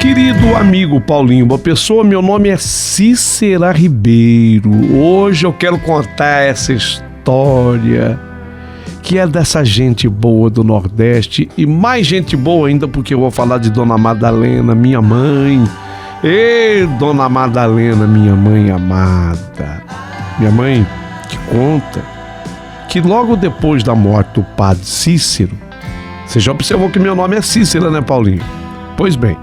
Querido amigo Paulinho, boa pessoa, meu nome é Cícera Ribeiro. Hoje eu quero contar essa história que é dessa gente boa do Nordeste e mais gente boa ainda porque eu vou falar de Dona Madalena, minha mãe. Ei, Dona Madalena, minha mãe amada. Minha mãe que conta que logo depois da morte do padre Cícero, você já observou que meu nome é Cícera, né, Paulinho? Pois bem,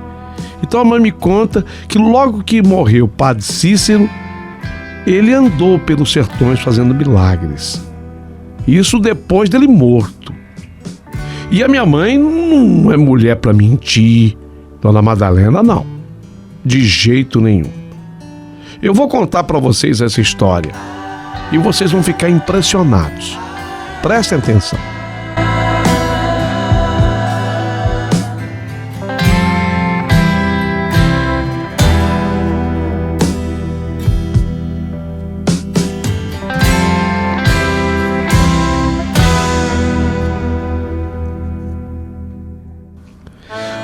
então a mãe me conta que logo que morreu o padre Cícero, ele andou pelos sertões fazendo milagres. Isso depois dele morto. E a minha mãe não é mulher para mentir, Dona Madalena não, de jeito nenhum. Eu vou contar para vocês essa história e vocês vão ficar impressionados. Prestem atenção.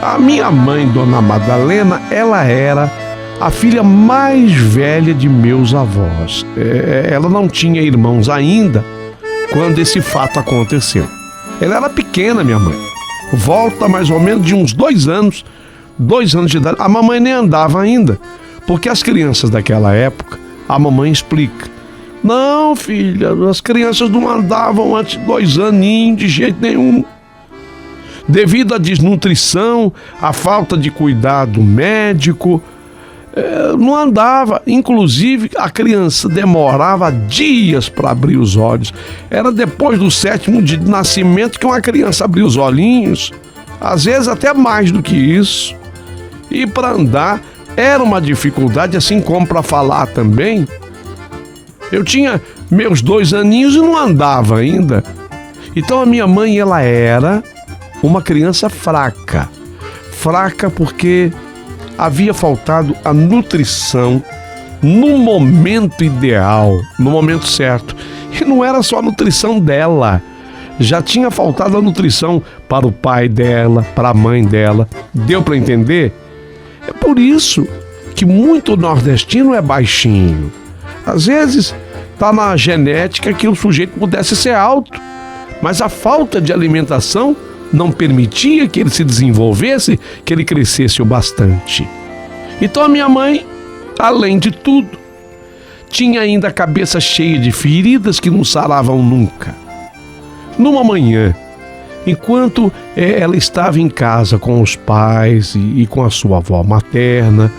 A minha mãe, Dona Madalena, ela era a filha mais velha de meus avós. Ela não tinha irmãos ainda quando esse fato aconteceu. Ela era pequena, minha mãe. Volta mais ou menos de uns 2 anos de idade. A mamãe nem andava ainda, porque as crianças daquela época, a mamãe explica. Não, filha, as crianças não andavam antes de 2 aninhos de jeito nenhum. Devido à desnutrição, à falta de cuidado médico, não andava. Inclusive, a criança demorava dias para abrir os olhos. Era depois do 7º dia de nascimento que uma criança abria os olhinhos, às vezes até mais do que isso. E para andar era uma dificuldade, assim como para falar também. Eu tinha meus 2 aninhos e não andava ainda. Então a minha mãe, ela era uma criança fraca porque havia faltado a nutrição no momento ideal, no momento certo. E não era só a nutrição dela, já tinha faltado a nutrição para o pai dela, para a mãe dela. Deu para entender? É por isso que muito nordestino é baixinho. Às vezes está na genética que o sujeito pudesse ser alto, mas a falta de alimentação não permitia que ele se desenvolvesse, que ele crescesse o bastante. Então a minha mãe, além de tudo, tinha ainda a cabeça cheia de feridas que não saravam nunca. Numa manhã, enquanto ela estava em casa com os pais e com a sua avó materna,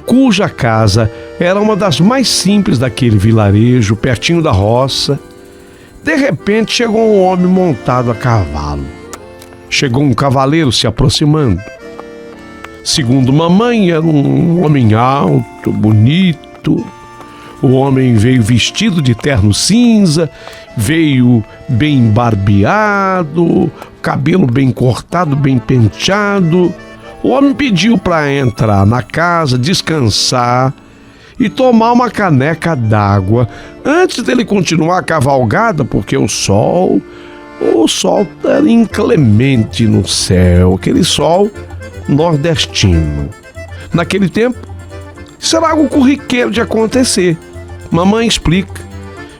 cuja casa era uma das mais simples daquele vilarejo, pertinho da roça, de repente chegou um homem montado a cavalo. Chegou um cavaleiro se aproximando. Segundo mamãe, era um homem alto, bonito. O homem veio vestido de terno cinza, veio bem barbeado, cabelo bem cortado, bem penteado. O homem pediu para entrar na casa, descansar e tomar uma caneca d'água antes dele continuar a cavalgada, porque o sol era inclemente no céu, aquele sol nordestino. Naquele tempo, isso era algo corriqueiro de acontecer. Mamãe explica.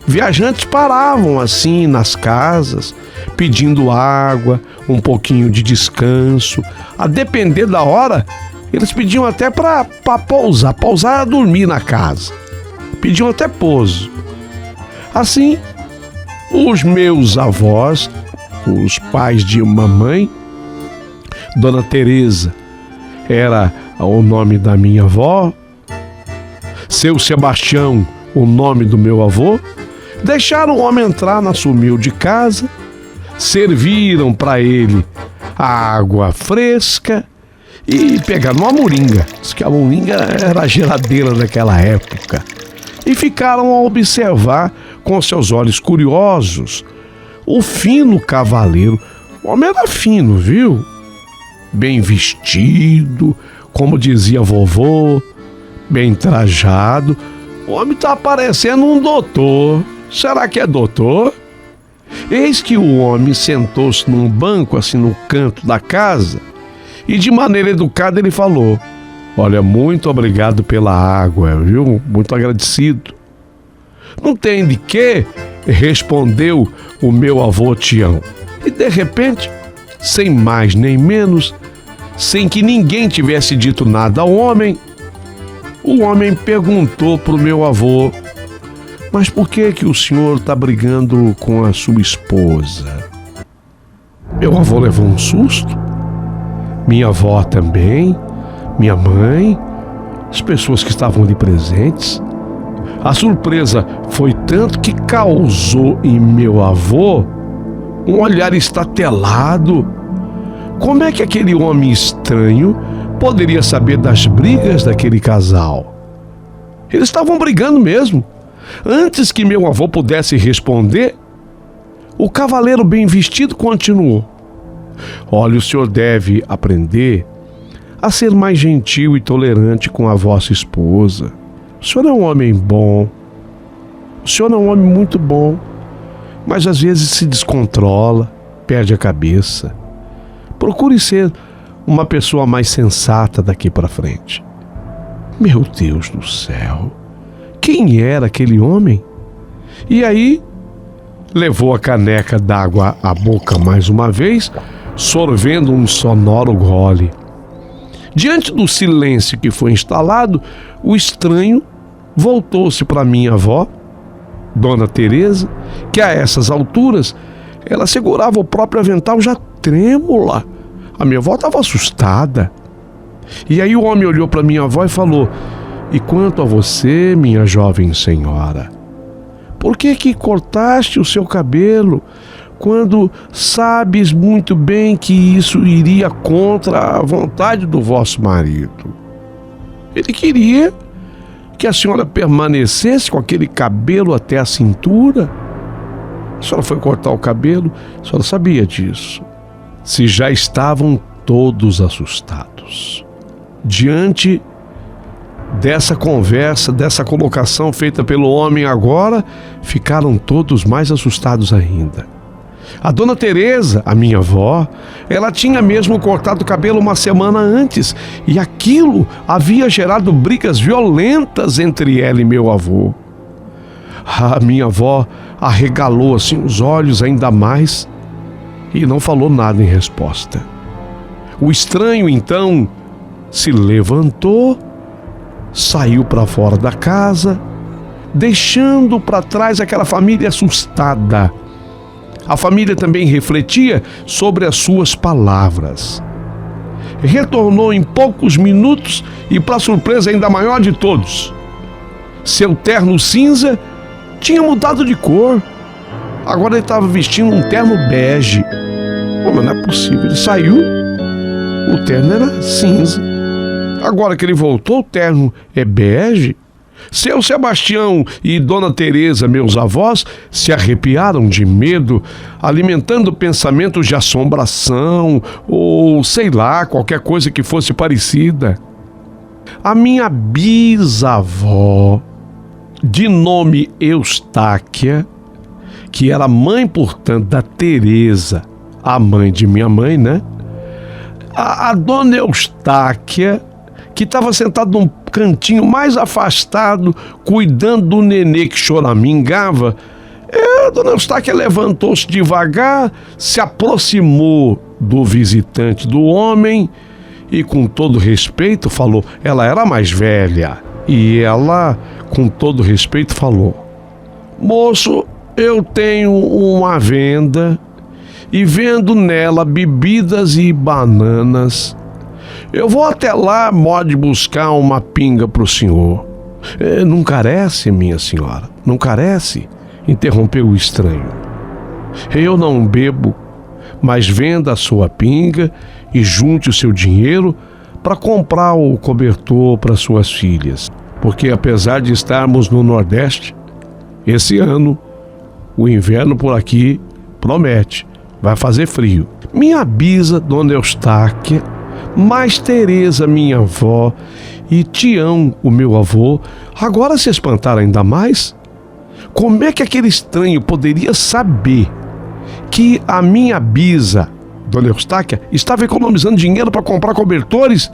Viajantes paravam assim nas casas, pedindo água, um pouquinho de descanso. A depender da hora, eles pediam até para pousar a dormir na casa. Pediam até pouso. Assim, os meus avós, os pais de mamãe, Dona Teresa era o nome da minha avó, Seu Sebastião, o nome do meu avô, deixaram o homem entrar na sua humilde casa, serviram para ele a água fresca e pegaram uma moringa. Diz que a moringa era a geladeira daquela época. E ficaram a observar com seus olhos curiosos o fino cavaleiro. O homem era fino, viu? Bem vestido, como dizia vovô, bem trajado. O homem tá parecendo um doutor. Será que é doutor? Eis que o homem sentou-se num banco, assim, no canto da casa, e de maneira educada ele falou: Olha, muito obrigado pela água, viu? Muito agradecido. Não tem de quê, respondeu o meu avô Tião. E de repente, sem mais nem menos, sem que ninguém tivesse dito nada ao homem, o homem perguntou para o meu avô: mas por que o senhor está brigando com a sua esposa? Meu avô levou um susto, minha avó também, minha mãe, as pessoas que estavam ali presentes. A surpresa foi tanto que causou em meu avô um olhar estatelado. Como é que aquele homem estranho poderia saber das brigas daquele casal? Eles estavam brigando mesmo. Antes que meu avô pudesse responder, o cavaleiro bem vestido continuou: olha, o senhor deve aprender a ser mais gentil e tolerante com a vossa esposa. O senhor é um homem bom, o senhor é um homem muito bom, mas às vezes se descontrola, perde a cabeça. Procure ser uma pessoa mais sensata daqui para frente. Meu Deus do céu, quem era aquele homem? E aí, levou a caneca d'água à boca mais uma vez, sorvendo um sonoro gole. Diante do silêncio que foi instalado, o estranho voltou-se para minha avó, Dona Teresa, que a essas alturas ela segurava o próprio avental já trêmula. A minha avó estava assustada. E aí o homem olhou para minha avó e falou: e quanto a você, minha jovem senhora, por que cortaste o seu cabelo quando sabes muito bem que isso iria contra a vontade do vosso marido? Ele queria que a senhora permanecesse com aquele cabelo até a cintura. A senhora foi cortar o cabelo, a senhora sabia disso. Se já estavam todos assustados. Diante dessa conversa, dessa colocação feita pelo homem agora, ficaram todos mais assustados ainda. A Dona Teresa, a minha avó, ela tinha mesmo cortado o cabelo uma semana antes, e aquilo havia gerado brigas violentas entre ela e meu avô. A minha avó arregalou assim os olhos ainda mais e não falou nada em resposta. O estranho então se levantou, saiu para fora da casa, deixando para trás aquela família assustada. A família também refletia sobre as suas palavras. Retornou em poucos minutos e, para surpresa ainda maior de todos, seu terno cinza tinha mudado de cor. Agora ele estava vestindo um terno bege. Mas não é possível, ele saiu, o terno era cinza. Agora que ele voltou, o terno é bege. Seu Sebastião e Dona Teresa, meus avós, se arrepiaram de medo, alimentando pensamentos de assombração ou, sei lá, qualquer coisa que fosse parecida. A minha bisavó, de nome Eustáquia, que era mãe, portanto, da Teresa, a mãe de minha mãe, né? A Dona Eustáquia, que estava sentada num cantinho mais afastado, cuidando do nenê que choramingava, a Dona Eustáquia levantou-se devagar, se aproximou do visitante do homem e, com todo respeito, falou. Ela era mais velha e ela, com todo respeito, falou: moço, eu tenho uma venda e vendo nela bebidas e bananas. Eu vou até lá, pode buscar uma pinga para o senhor. Não carece, minha senhora, não carece, interrompeu o estranho. Eu não bebo, mas venda a sua pinga e junte o seu dinheiro para comprar o cobertor para suas filhas. Porque apesar de estarmos no Nordeste, esse ano o inverno por aqui promete, vai fazer frio. Minha bisa, Dona Eustáquia, mais Teresa, minha avó, e Tião, o meu avô, agora se espantaram ainda mais. Como é que aquele estranho poderia saber que a minha bisa, Dona Eustáquia, estava economizando dinheiro para comprar cobertores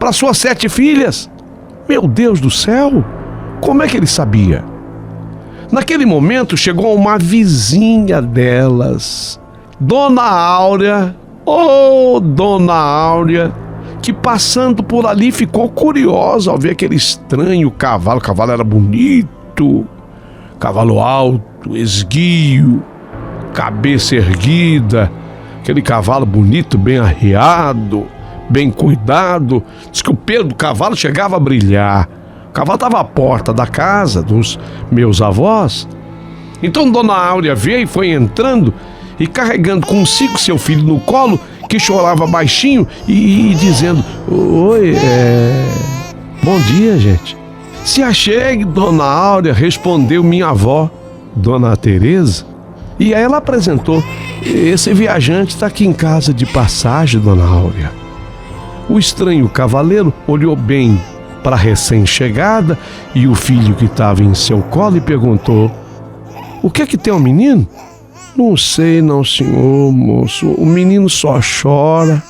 para suas 7 filhas. Meu Deus do céu! Como é que ele sabia? Naquele momento chegou uma vizinha delas, Dona Áurea, Dona Áurea, que passando por ali ficou curiosa ao ver aquele estranho cavalo. O cavalo era bonito, cavalo alto, esguio, cabeça erguida, aquele cavalo bonito, bem arreado, bem cuidado. Diz que o pelo do cavalo chegava a brilhar. O cavalo estava à porta da casa dos meus avós. Então Dona Áurea veio e foi entrando e carregando consigo seu filho no colo, que chorava baixinho e dizendo: oi, bom dia, gente. Se achegue, Dona Áurea, respondeu minha avó, Dona Teresa. E aí ela apresentou: esse viajante está aqui em casa de passagem, Dona Áurea. O estranho cavaleiro olhou bem para a recém-chegada e o filho que estava em seu colo e perguntou: o que é que tem o menino? Não sei não, senhor, moço. O menino só chora.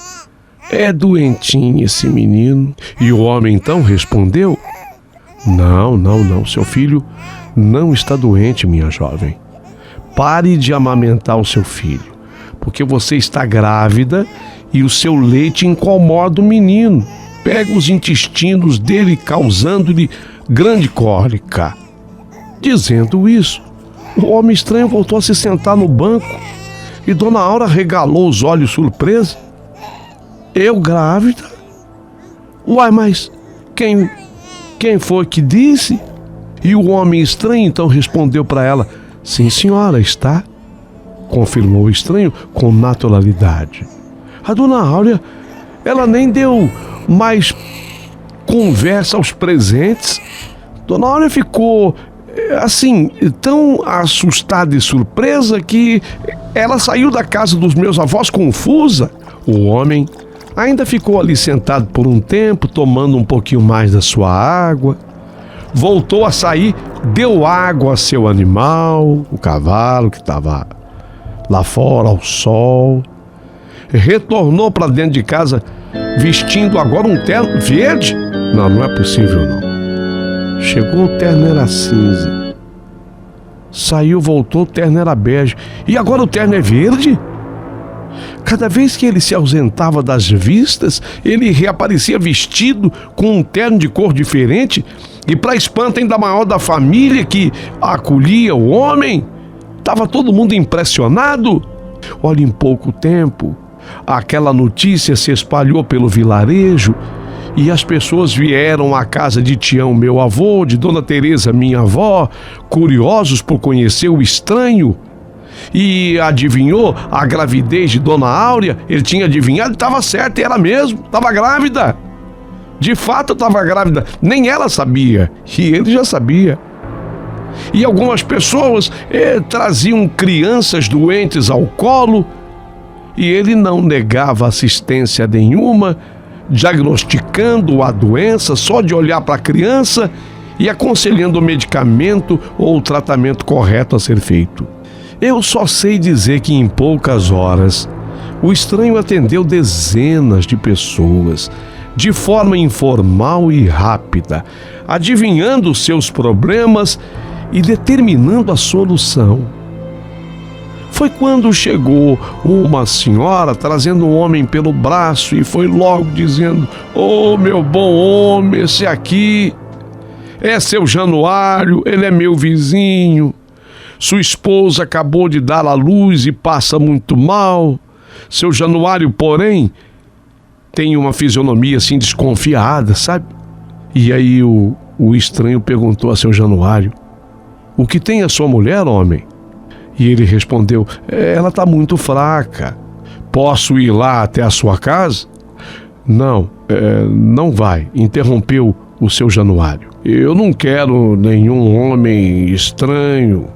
É doentinho esse menino. E o homem então respondeu: Não, seu filho não está doente, minha jovem. Pare de amamentar o seu filho, porque você está grávida e o seu leite incomoda o menino. Pega os intestinos dele, causando-lhe grande cólica. Dizendo isso, o homem estranho voltou a se sentar no banco e Dona Áurea regalou os olhos surpresa. Eu grávida? Uai, mas quem foi que disse? E o homem estranho então respondeu para ela: sim, senhora, está. Confirmou o estranho com naturalidade. A Dona Áurea, ela nem deu mais conversa aos presentes. Dona Áurea ficou assim, tão assustada e surpresa que ela saiu da casa dos meus avós confusa. O homem ainda ficou ali sentado por um tempo, tomando um pouquinho mais da sua água. Voltou a sair, deu água a seu animal, o cavalo que estava lá fora ao sol. Retornou para dentro de casa vestindo agora um terno verde. Não é possível não. Chegou, o terno era cinza. Saiu, voltou, o terno era bege. E agora o terno é verde? Cada vez que ele se ausentava das vistas, ele reaparecia vestido com um terno de cor diferente. E para espanto ainda maior da família que acolhia o homem, estava todo mundo impressionado. Olha, em pouco tempo, aquela notícia se espalhou pelo vilarejo e as pessoas vieram à casa de Tião, meu avô, de Dona Teresa, minha avó, curiosos por conhecer o estranho. E adivinhou a gravidez de Dona Áurea? Ele tinha adivinhado, estava certo, e ela mesmo, estava grávida. De fato estava grávida, nem ela sabia, e ele já sabia. E algumas pessoas traziam crianças doentes ao colo, e ele não negava assistência nenhuma, diagnosticando a doença só de olhar para a criança e aconselhando o medicamento ou o tratamento correto a ser feito. Eu só sei dizer que em poucas horas o estranho atendeu dezenas de pessoas, de forma informal e rápida, adivinhando seus problemas e determinando a solução. Foi quando chegou uma senhora trazendo um homem pelo braço e foi logo dizendo: "Ô, meu bom homem, esse aqui é seu Januário, ele é meu vizinho. Sua esposa acabou de dar à luz e passa muito mal. Seu Januário, porém, tem uma fisionomia assim desconfiada, sabe?" E aí o estranho perguntou a seu Januário: "O que tem a sua mulher, homem?" E ele respondeu: "Ela está muito fraca. Posso ir lá até a sua casa?" Não, não vai, interrompeu o seu Januário. "Eu não quero nenhum homem estranho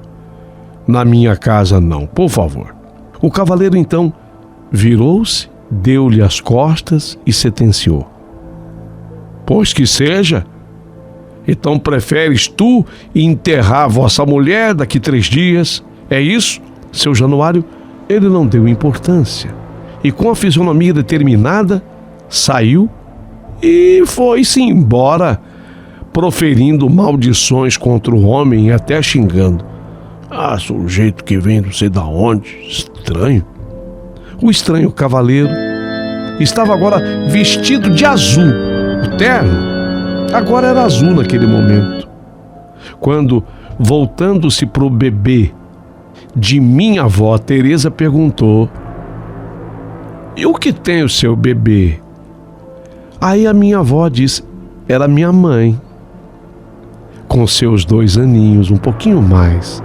na minha casa, não, por favor." O cavaleiro então virou-se, deu-lhe as costas e sentenciou: "Pois que seja. Então preferes tu enterrar vossa mulher daqui 3 dias? É isso?" Seu Januário, ele não deu importância e com a fisionomia determinada, saiu e foi-se embora, proferindo maldições contra o homem e até xingando. Ah, sujeito que vem não sei da onde, estranho. O estranho cavaleiro estava agora vestido de azul. O terno agora era azul naquele momento. Quando, voltando-se para o bebê de minha avó, Teresa perguntou: e o que tem o seu bebê? Aí a minha avó disse: era minha mãe, com seus 2 aninhos, um pouquinho mais.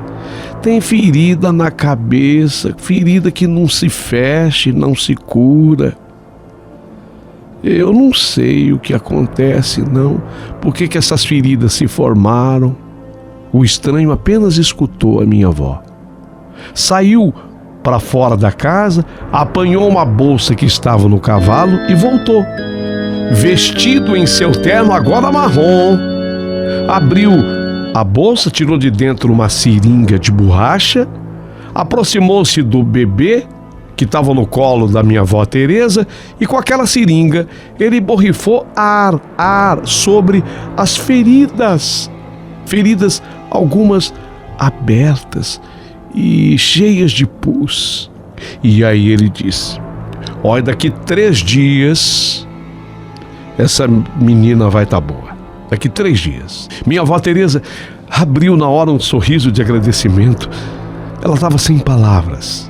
Tem ferida na cabeça, ferida que não se fecha, não se cura. Eu não sei o que acontece, não. Por que essas feridas se formaram? O estranho apenas escutou a minha avó. Saiu para fora da casa, apanhou uma bolsa que estava no cavalo e voltou, vestido em seu terno agora marrom. Abriu a bolsa, tirou de dentro uma seringa de borracha, aproximou-se do bebê que estava no colo da minha avó Teresa e com aquela seringa ele borrifou ar sobre as feridas, algumas abertas e cheias de pus. E aí ele disse: olha, daqui 3 dias essa menina vai estar boa. Daqui 3 dias. Minha avó Teresa abriu na hora um sorriso de agradecimento. Ela estava sem palavras.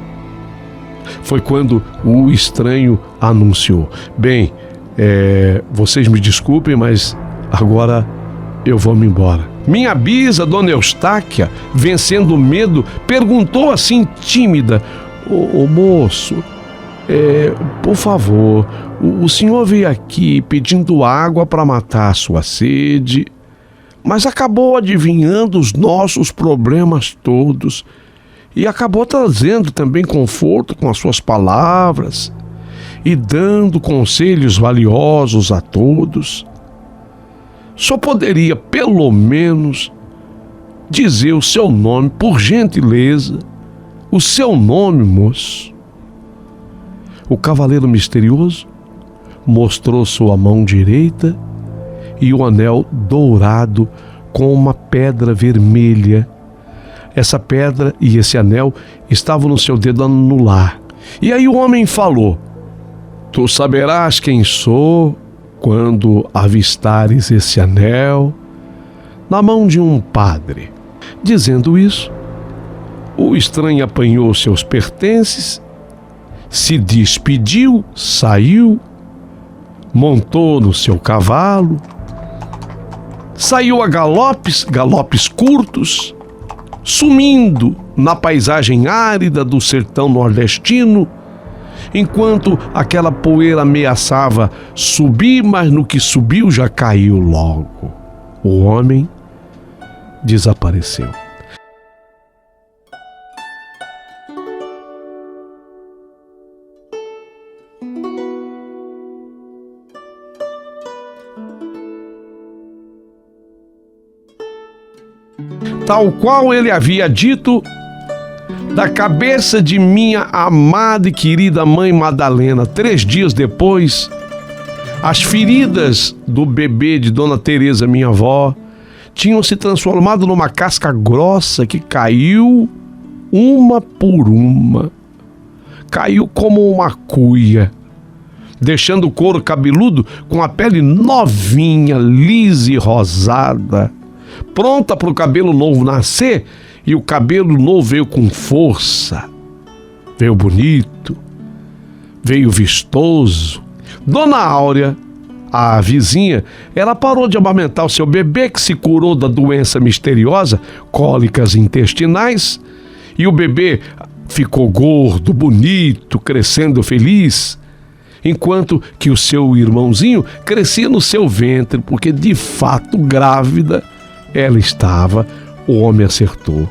Foi quando o estranho anunciou: bem, vocês me desculpem, mas agora eu vou me embora. Minha bisa, dona Eustáquia, vencendo o medo, perguntou assim tímida: ô moço, por favor, o senhor veio aqui pedindo água para matar a sua sede, mas acabou adivinhando os nossos problemas todos e acabou trazendo também conforto com as suas palavras e dando conselhos valiosos a todos. Só poderia, pelo menos, dizer o seu nome, por gentileza. O seu nome, moço. O cavaleiro misterioso mostrou sua mão direita e o anel dourado com uma pedra vermelha. Essa pedra e esse anel estavam no seu dedo anular. E aí o homem falou: tu saberás quem sou quando avistares esse anel na mão de um padre. Dizendo isso, o estranho apanhou seus pertences, se despediu, saiu, montou no seu cavalo, saiu a galopes curtos, sumindo na paisagem árida do sertão nordestino, enquanto aquela poeira ameaçava subir, mas no que subiu já caiu logo. O homem desapareceu. Tal qual ele havia dito, da cabeça de minha amada e querida mãe Madalena. 3 dias depois, as feridas do bebê de Dona Teresa, minha avó, tinham se transformado numa casca grossa que caiu uma por uma. Caiu como uma cuia, deixando o couro cabeludo com a pele novinha, lisa e rosada, pronta para o cabelo novo nascer. E o cabelo novo veio com força, veio bonito, veio vistoso. Dona Áurea, a vizinha, ela parou de amamentar o seu bebê, que se curou da doença misteriosa, cólicas intestinais, e o bebê ficou gordo, bonito, crescendo feliz, enquanto que o seu irmãozinho crescia no seu ventre, porque de fato grávida ela estava. O homem acertou.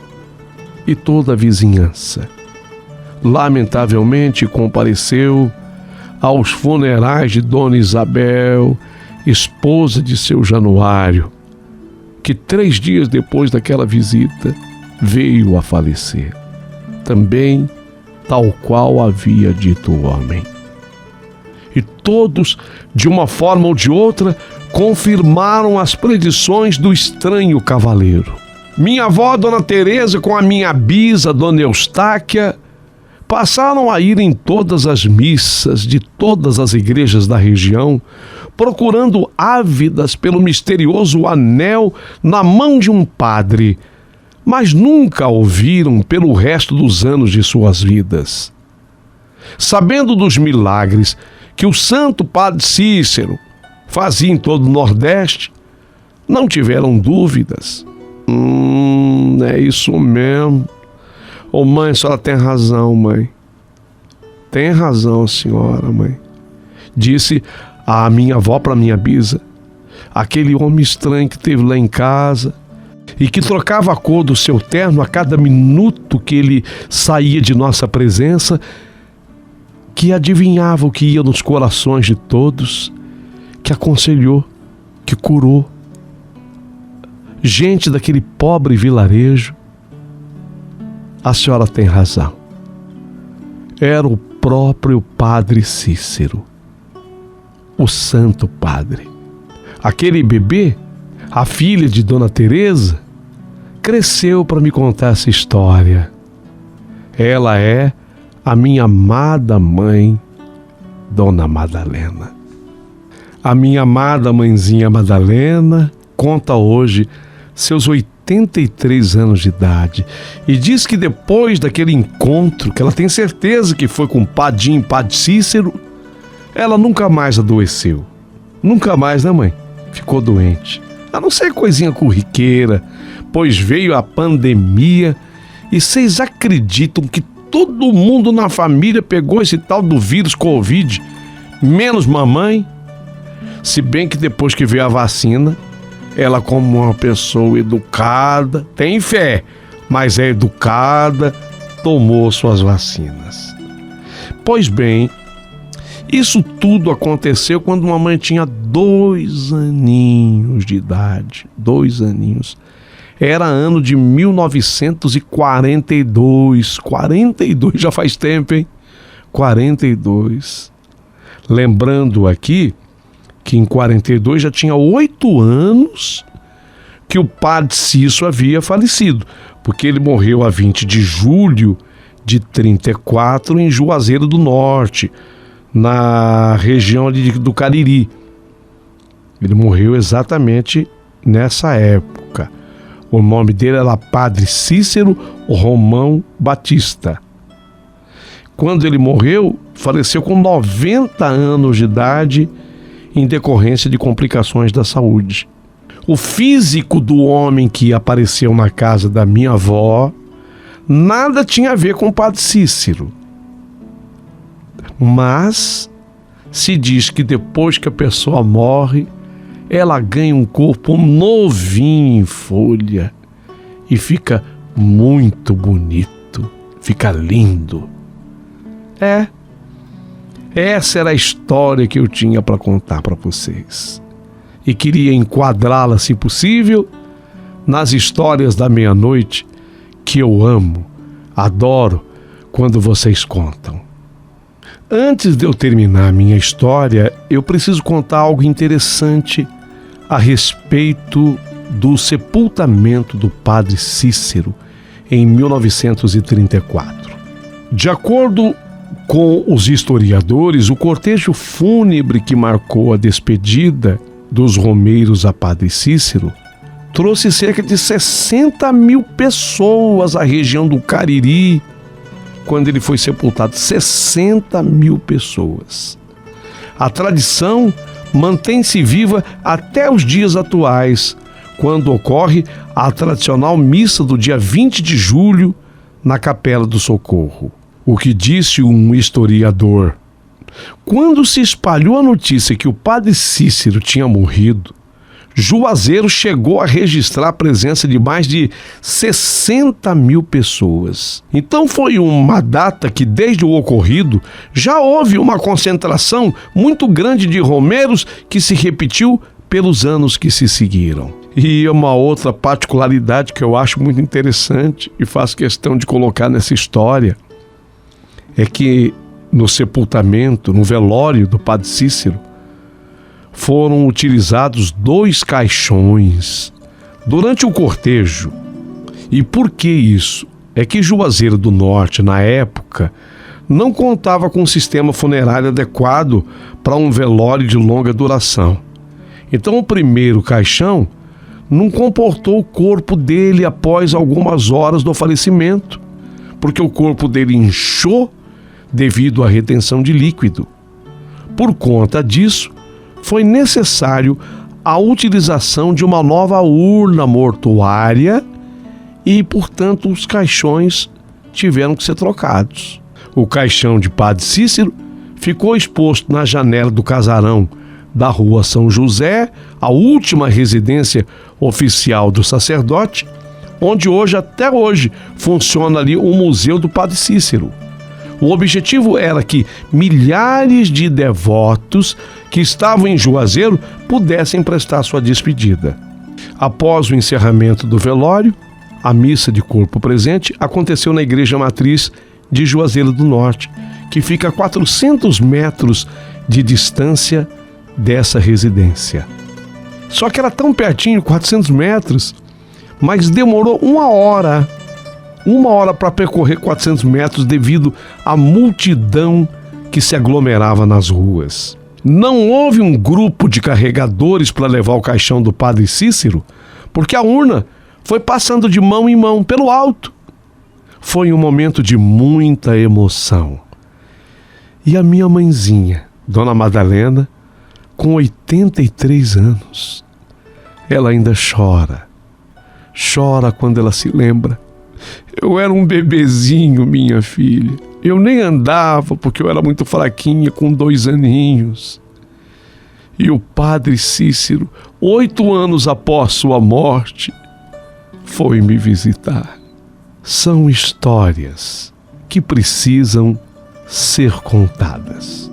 E toda a vizinhança, lamentavelmente, compareceu aos funerais de Dona Isabel, esposa de seu Januário, que 3 dias depois daquela visita veio a falecer, também tal qual havia dito o homem. e todos, de uma forma ou de outra, confirmaram as predições do estranho cavaleiro. Minha avó, Dona Teresa, com a minha bisa, Dona Eustáquia, passaram a ir em todas as missas de todas as igrejas da região, procurando ávidas pelo misterioso anel na mão de um padre, mas nunca o viram pelo resto dos anos de suas vidas. Sabendo dos milagres que o santo padre Cícero fazia em todo o Nordeste, não tiveram dúvidas. É isso mesmo. Ô mãe, a senhora tem razão, mãe. Tem razão, senhora, mãe. Disse a minha avó para minha bisa. Aquele homem estranho que teve lá em casa e que trocava a cor do seu terno a cada minuto que ele saía de nossa presença, que adivinhava o que ia nos corações de todos, que aconselhou, que curou gente daquele pobre vilarejo. A senhora tem razão. Era o próprio Padre Cícero, o Santo Padre. Aquele bebê, a filha de Dona Teresa, cresceu para me contar essa história. Ela é a minha amada mãe, Dona Madalena. A minha amada mãezinha Madalena conta hoje seus 83 anos de idade e diz que depois daquele encontro, que ela tem certeza que foi com o Padinho, Padre Cícero, ela nunca mais adoeceu. Nunca mais, né, mãe? Ficou doente. A não ser coisinha corriqueira, pois veio a pandemia e vocês acreditam que todo mundo na família pegou esse tal do vírus Covid, menos mamãe? Se bem que depois que veio a vacina, ela, como uma pessoa educada, tem fé, mas é educada, tomou suas vacinas. Pois bem, isso tudo aconteceu quando mamãe tinha 2 aninhos de idade. 2 aninhos. Era ano de 1942. 42, já faz tempo, hein? 42. Lembrando aqui que em 42 já tinha 8 anos que o Padre Cícero havia falecido, porque ele morreu a 20 de julho de 34 em Juazeiro do Norte, na região do Cariri. Ele morreu exatamente nessa época. O nome dele era Padre Cícero Romão Batista. Quando ele morreu, faleceu com 90 anos de idade em decorrência de complicações da saúde. O físico do homem que apareceu na casa da minha avó nada tinha a ver com o Padre Cícero. Mas se diz que depois que a pessoa morre, ela ganha um corpo novinho em folha e fica muito bonito, fica lindo. Essa era a história que eu tinha para contar para vocês. E queria enquadrá-la, se possível, nas histórias da meia-noite que eu amo, adoro quando vocês contam. Antes de eu terminar a minha história, eu preciso contar algo interessante a respeito do sepultamento do Padre Cícero em 1934. De acordo com os historiadores, o cortejo fúnebre que marcou a despedida dos romeiros a Padre Cícero trouxe cerca de 60 mil pessoas à região do Cariri quando ele foi sepultado. 60 mil pessoas. A tradição mantém-se viva até os dias atuais, quando ocorre a tradicional missa do dia 20 de julho na Capela do Socorro. O que disse um historiador: quando se espalhou a notícia que o Padre Cícero tinha morrido, Juazeiro chegou a registrar a presença de mais de 60 mil pessoas. Então foi uma data que, desde o ocorrido, já houve uma concentração muito grande de romeiros que se repetiu pelos anos que se seguiram. E uma outra particularidade que eu acho muito interessante e faço questão de colocar nessa história é que no sepultamento, no velório do padre Cícero, foram utilizados 2 caixões durante o cortejo. E por que isso? É que Juazeiro do Norte, na época, não contava com um sistema funerário adequado para um velório de longa duração. Então o primeiro caixão não comportou o corpo dele após algumas horas do falecimento, porque o corpo dele inchou devido à retenção de líquido. Por conta disso, foi necessário a utilização de uma nova urna mortuária e, portanto, os caixões tiveram que ser trocados. O caixão de Padre Cícero ficou exposto na janela do casarão da Rua São José, a última residência oficial do sacerdote, onde até hoje, funciona ali o Museu do Padre Cícero. O objetivo era que milhares de devotos que estavam em Juazeiro pudessem prestar sua despedida. Após o encerramento do velório, a missa de corpo presente aconteceu na Igreja Matriz de Juazeiro do Norte, que fica a 400 metros de distância dessa residência. Só que era tão pertinho, 400 metros, mas demorou uma hora para percorrer 400 metros devido à multidão que se aglomerava nas ruas. Não houve um grupo de carregadores para levar o caixão do Padre Cícero, porque a urna foi passando de mão em mão pelo alto. Foi um momento de muita emoção. E a minha mãezinha, Dona Madalena, com 83 anos, ela ainda chora. Chora quando ela se lembra. Eu era um bebezinho, minha filha. Eu nem andava porque eu era muito fraquinha, com 2 aninhos. E o Padre Cícero, 8 anos após sua morte, foi me visitar. São histórias que precisam ser contadas.